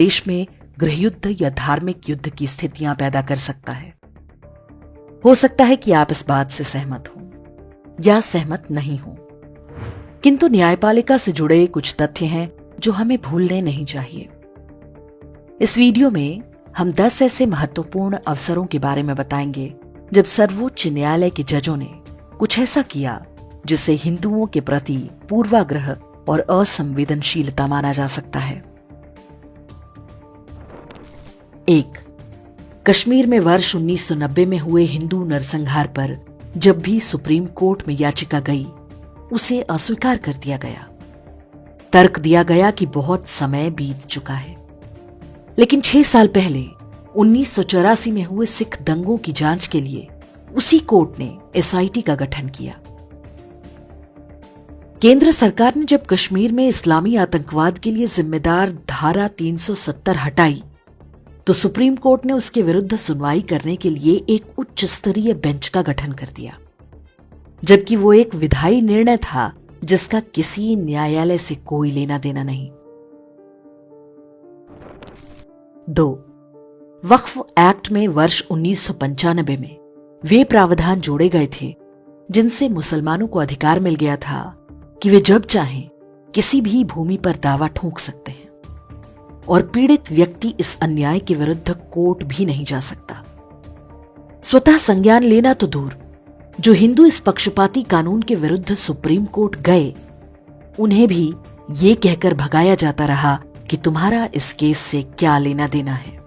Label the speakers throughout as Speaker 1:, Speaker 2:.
Speaker 1: देश में गृहयुद्ध या धार्मिक युद्ध की स्थितियां पैदा कर सकता है। हो सकता है कि आप इस बात से सहमत हो या सहमत नहीं हो, किंतु न्यायपालिका से जुड़े कुछ तथ्य हैं जो हमें भूलने नहीं चाहिए। इस वीडियो में हम 10 ऐसे महत्वपूर्ण अवसरों के बारे में बताएंगे जब सर्वोच्च न्यायालय के जजों ने कुछ ऐसा किया जिसे हिंदुओं के प्रति पूर्वाग्रह और असंवेदनशीलता माना जा सकता है। 1. कश्मीर में वर्ष 1990 में हुए हिंदू नरसंहार पर जब भी सुप्रीम कोर्ट में याचिका गई, उसे अस्वीकार कर दिया गया। तर्क दिया गया कि बहुत समय बीत चुका है। लेकिन 6 साल पहले 1984 में हुए सिख दंगों की जांच के लिए उसी कोर्ट ने एसआईटी का गठन किया। केंद्र सरकार ने जब कश्मीर में इस्लामी आतंकवाद के लिए जिम्मेदार धारा 370 हटाई, तो सुप्रीम कोर्ट ने उसके विरुद्ध सुनवाई करने के लिए एक उच्च स्तरीय बेंच का गठन कर दिया, जबकि वो एक विधायी निर्णय था जिसका किसी न्यायालय से कोई लेना देना नहीं। 2. वक्फ एक्ट में वर्ष 1995 में वे प्रावधान जोड़े गए थे जिनसे मुसलमानों को अधिकार मिल गया था कि वे जब चाहें किसी भी भूमि पर दावा ठोक सकते हैं और पीड़ित व्यक्ति इस अन्याय के विरुद्ध कोर्ट भी नहीं जा सकता। स्वतः संज्ञान लेना तो दूर, जो हिंदू इस पक्षपाती कानून के विरुद्ध सुप्रीम कोर्ट गए, उन्हें भी ये कहकर भगाया जाता रहा कि तुम्हारा इस केस से क्या लेना देना है।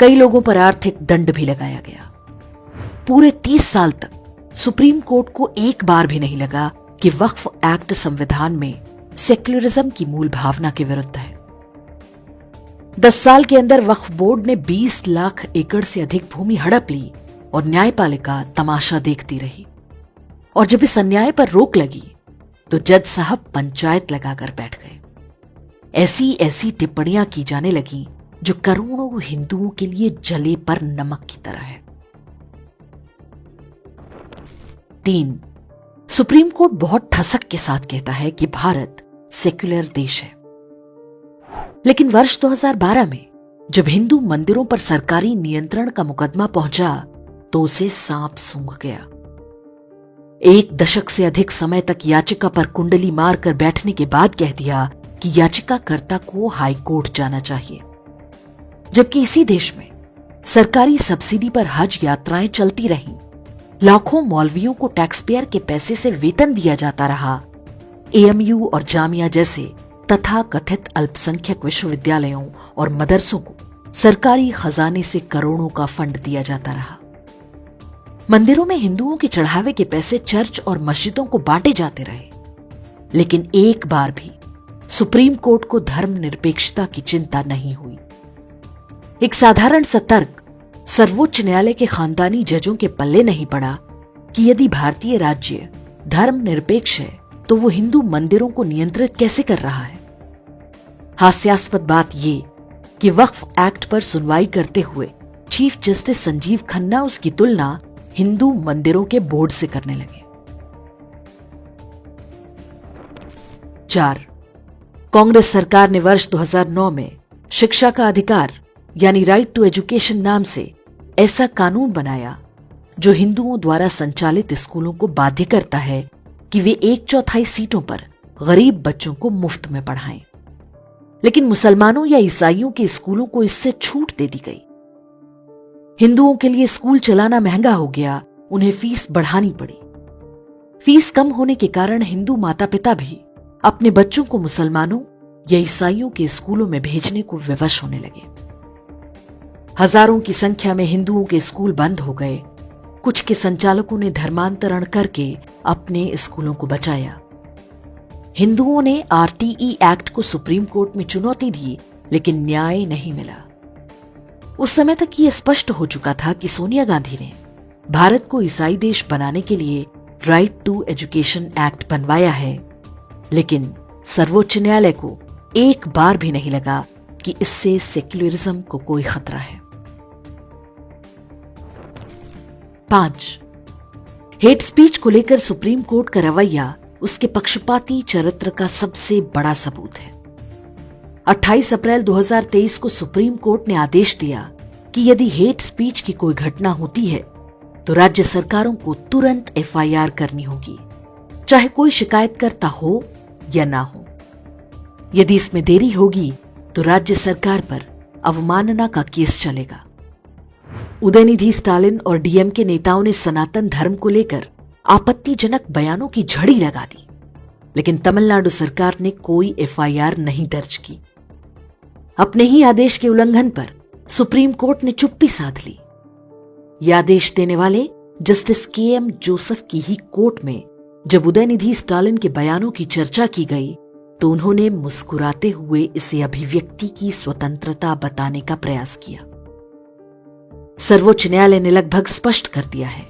Speaker 1: कई लोगों पर आर्थिक दंड भी लगाया गया। पूरे 30 साल तक सुप्रीम कोर्ट को एक बार भी नहीं लगा कि वक्फ एक्ट संविधान में सेक्युलरिज्म की मूल भावना के विरुद्ध है। 10 साल के अंदर वक्फ बोर्ड ने 20 लाख एकड़ से अधिक भूमि हड़प ली और न्यायपालिका तमाशा देखती रही। और जब इस अन्याय पर रोक लगी तो जज साहब पंचायत लगाकर बैठ गए। ऐसी ऐसी टिप्पणियां की जाने लगी जो करोड़ों हिंदुओं के लिए जले पर नमक की तरह है। 3. सुप्रीम कोर्ट बहुत ठसक के साथ कहता है कि भारत सेक्युलर देश है, लेकिन वर्ष 2012 में जब हिंदू मंदिरों पर सरकारी नियंत्रण का मुकदमा पहुंचा तो उसे सांप सूंघ गया। 1 दशक से अधिक समय तक याचिका पर कुंडली मारकर बैठने के बाद कह दिया कि याचिकाकर्ता को हाई कोर्ट जाना चाहिए, जबकि इसी देश में सरकारी सब्सिडी पर हज यात्राएं चलती रहीं, लाखों मौलवियों को टैक्सपेयर के पैसे से वेतन दिया जाता रहा, एएमयू और जामिया जैसे तथा कथित अल्पसंख्यक विश्वविद्यालयों और मदरसों को सरकारी खजाने से करोड़ों का फंड दिया जाता रहा। मंदिरों में हिंदुओं के चढ़ावे के पैसे चर्च और मस्जिदों को बांटे जाते रहे, लेकिन एक बार भी सुप्रीम कोर्ट को धर्मनिरपेक्षता की चिंता नहीं हुई। एक साधारण सा तर्क सर्वोच्च न्यायालय के खानदानी जजों के पल्ले नहीं पड़ा कि यदि भारतीय राज्य धर्मनिरपेक्ष है तो वो हिंदू मंदिरों को नियंत्रित कैसे कर रहा है। हास्यास्पद बात ये कि वक्फ एक्ट पर सुनवाई करते हुए चीफ जस्टिस संजीव खन्ना उसकी तुलना हिंदू मंदिरों के बोर्ड से करने लगे। 4. कांग्रेस सरकार ने वर्ष 2009 में शिक्षा का अधिकार यानी राइट टू एजुकेशन नाम से ऐसा कानून बनाया जो हिंदुओं द्वारा संचालित स्कूलों को बाध्य करता है कि वे 1/4 सीटों पर गरीब बच्चों को मुफ्त में पढ़ाएं। लेकिन मुसलमानों या ईसाइयों के स्कूलों को इससे छूट दे दी गई। हिंदुओं के लिए स्कूल चलाना महंगा हो गया, उन्हें फीस बढ़ानी पड़ी। फीस कम होने के कारण हिंदू माता पिता भी अपने बच्चों को मुसलमानों या ईसाइयों के स्कूलों में भेजने को विवश होने लगे। हजारों की संख्या में हिंदुओं के स्कूल बंद हो गए। कुछ के संचालकों ने धर्मांतरण करके अपने स्कूलों को बचाया। हिंदुओं ने आरटीई एक्ट को सुप्रीम कोर्ट में चुनौती दी, लेकिन न्याय नहीं मिला। उस समय तक यह स्पष्ट हो चुका था कि सोनिया गांधी ने भारत को ईसाई देश बनाने के लिए राइट टू एजुकेशन एक्ट बनवाया है, लेकिन सर्वोच्च न्यायालय को एक बार भी नहीं लगा कि इससे सेक्युलरिज्म को कोई खतरा है। 5. हेट स्पीच को लेकर सुप्रीम कोर्ट का रवैया उसके पक्षपाती चरित्र का सबसे बड़ा सबूत है। 28 अप्रैल 2023 को सुप्रीम कोर्ट ने आदेश दिया कि यदि हेट स्पीच की कोई घटना होती है तो राज्य सरकारों को तुरंत एफआईआर करनी होगी, चाहे कोई शिकायतकर्ता हो या ना हो। यदि इसमें देरी होगी तो राज्य सरकार पर अवमानना का केस चलेगा। उदयनिधि स्टालिन और डीएमके नेताओं ने सनातन धर्म को लेकर आपत्तिजनक बयानों की झड़ी लगा दी, लेकिन तमिलनाडु सरकार ने कोई एफआईआर नहीं दर्ज की। अपने ही आदेश के उल्लंघन पर सुप्रीम कोर्ट ने चुप्पी साध ली। यह आदेश देने वाले जस्टिस केएम जोसेफ की ही कोर्ट में जब उदयनिधि स्टालिन के बयानों की चर्चा की गई तो उन्होंने मुस्कुराते हुए इसे अभिव्यक्ति की स्वतंत्रता बताने का प्रयास किया। सर्वोच्च न्यायालय ने लगभग स्पष्ट कर दिया है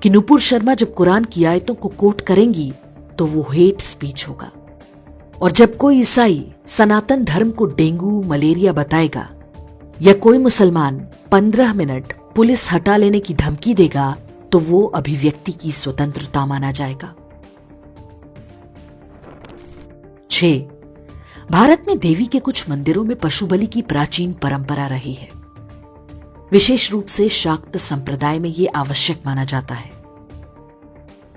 Speaker 1: कि नुपुर शर्मा जब कुरान की आयतों को कोट करेंगी तो वो हेट स्पीच होगा, और जब कोई ईसाई सनातन धर्म को डेंगू मलेरिया बताएगा या कोई मुसलमान 15 मिनट पुलिस हटा लेने की धमकी देगा तो वो अभिव्यक्ति की स्वतंत्रता माना जाएगा। 6. भारत में देवी के कुछ मंदिरों में पशु बलि की प्राचीन परंपरा रही है। विशेष रूप से शाक्त संप्रदाय में यह आवश्यक माना जाता है।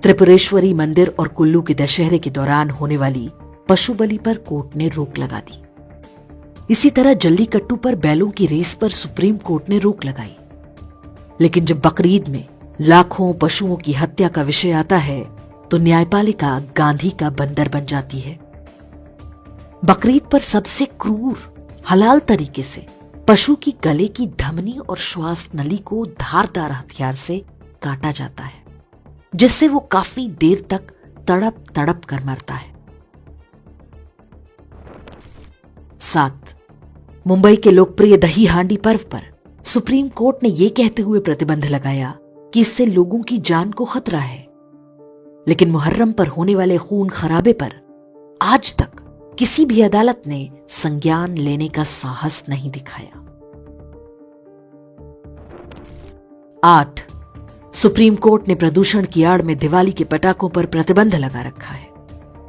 Speaker 1: त्रिपुरेश्वरी मंदिर और कुल्लू के दशहरे के दौरान होने वाली पशु बलि पर कोर्ट ने रोक लगा दी। इसी तरह जल्लीकट्टू पर बैलों की रेस पर सुप्रीम कोर्ट ने रोक लगाई। लेकिन जब बकरीद में लाखों पशुओं की हत्या का विषय आता है तो न्यायपालिका गांधी का बंदर बन जाती है। बकरीद पर सबसे क्रूर हलाल तरीके से पशु की गले की धमनी और श्वास नली को धारदार हथियार से काटा जाता है, जिससे वो काफी देर तक तड़प तड़प कर मरता है। 7. मुंबई के लोकप्रिय दही हांडी पर्व पर सुप्रीम कोर्ट ने यह कहते हुए प्रतिबंध लगाया कि इससे लोगों की जान को खतरा है, लेकिन मुहर्रम पर होने वाले खून खराबे पर आज तक किसी भी अदालत ने संज्ञान लेने का साहस नहीं दिखाया। 8. सुप्रीम कोर्ट ने प्रदूषण की आड़ में दिवाली के पटाखों पर प्रतिबंध लगा रखा है,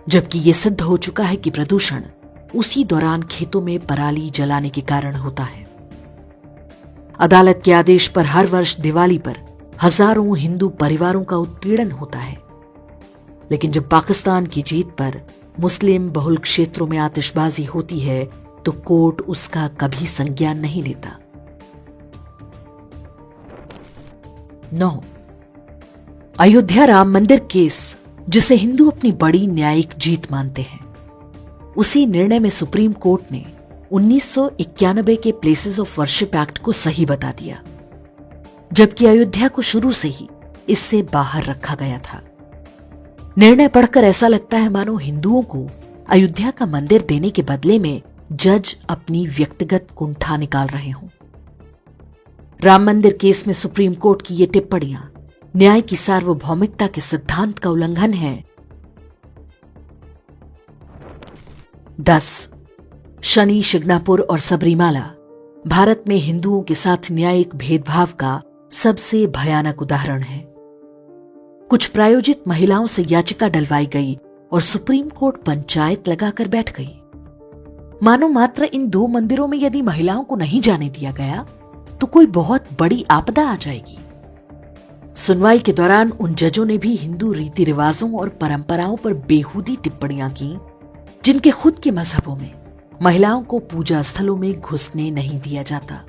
Speaker 1: जबकि यह सिद्ध हो चुका है कि प्रदूषण उसी दौरान खेतों में पराली जलाने के कारण होता है। अदालत के आदेश पर हर वर्ष दिवाली पर हजारों हिंदू परिवारों का उत्पीड़न होता है, लेकिन जब पाकिस्तान की जीत पर मुस्लिम बहुल क्षेत्रों में आतिशबाजी होती है तो कोर्ट उसका कभी संज्ञान नहीं लेता। 9. अयोध्या राम मंदिर केस, जिसे हिंदू अपनी बड़ी न्यायिक जीत मानते हैं, उसी निर्णय में सुप्रीम कोर्ट ने 1991 के प्लेसेस ऑफ वर्शिप एक्ट को सही बता दिया, जबकि अयोध्या को शुरू से ही इससे बाहर रखा गया था। निर्णय पढ़कर ऐसा लगता है मानो हिंदुओं को अयोध्या का मंदिर देने के बदले में जज अपनी व्यक्तिगत कुंठा निकाल रहे हों। राम मंदिर केस में सुप्रीम कोर्ट की ये टिप्पणियां न्याय की सार्वभौमिकता के सिद्धांत का उल्लंघन है। 10. शनि शिग्नापुर और सबरीमाला भारत में हिंदुओं के साथ न्यायिक भेदभाव का सबसे भयानक उदाहरण है। कुछ प्रायोजित महिलाओं से याचिका डलवाई गई और सुप्रीम कोर्ट पंचायत लगाकर बैठ गई, मानो मात्र इन 2 मंदिरों में यदि महिलाओं को नहीं जाने दिया गया तो कोई बहुत बड़ी आपदा आ जाएगी। सुनवाई के दौरान उन जजों ने भी हिंदू रीति रिवाजों और परंपराओं पर बेहूदी टिप्पणियां की, जिनके खुद के मजहबों में महिलाओं को पूजा स्थलों में घुसने नहीं दिया जाता।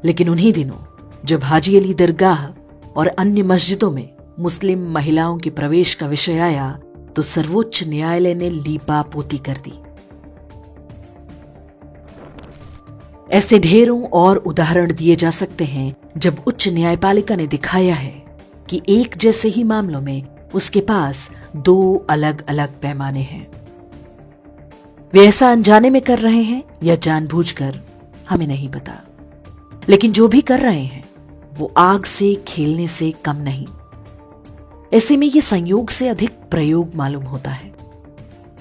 Speaker 1: लेकिन उन्हीं दिनों जब हाजी अली दरगाह और अन्य मस्जिदों में मुस्लिम महिलाओं के प्रवेश का विषय आया तो सर्वोच्च न्यायालय ने लीपा पोती कर दी। ऐसे ढेरों और उदाहरण दिए जा सकते हैं जब उच्च न्यायपालिका ने दिखाया है कि एक जैसे ही मामलों में उसके पास 2 अलग अलग पैमाने हैं। वे ऐसा अनजाने में कर रहे हैं या जानबूझकर, हमें नहीं पता, लेकिन जो भी कर रहे हैं वो आग से खेलने से कम नहीं। ऐसे में ये संयोग से अधिक प्रयोग मालूम होता है।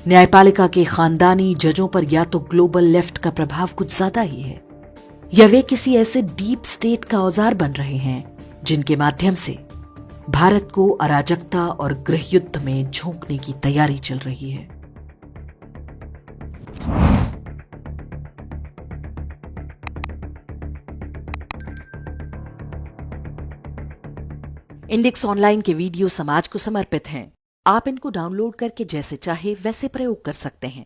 Speaker 1: न्यायपालिका के खानदानी जजों पर या तो ग्लोबल लेफ्ट का प्रभाव कुछ ज्यादा ही है, या वे किसी ऐसे डीप स्टेट का औजार बन रहे हैं जिनके माध्यम से भारत को अराजकता और गृहयुद्ध में झोंकने की तैयारी चल रही है। इंडेक्स ऑनलाइन के वीडियो समाज को समर्पित हैं। आप इनको डाउनलोड करके जैसे चाहे वैसे प्रयोग कर सकते हैं।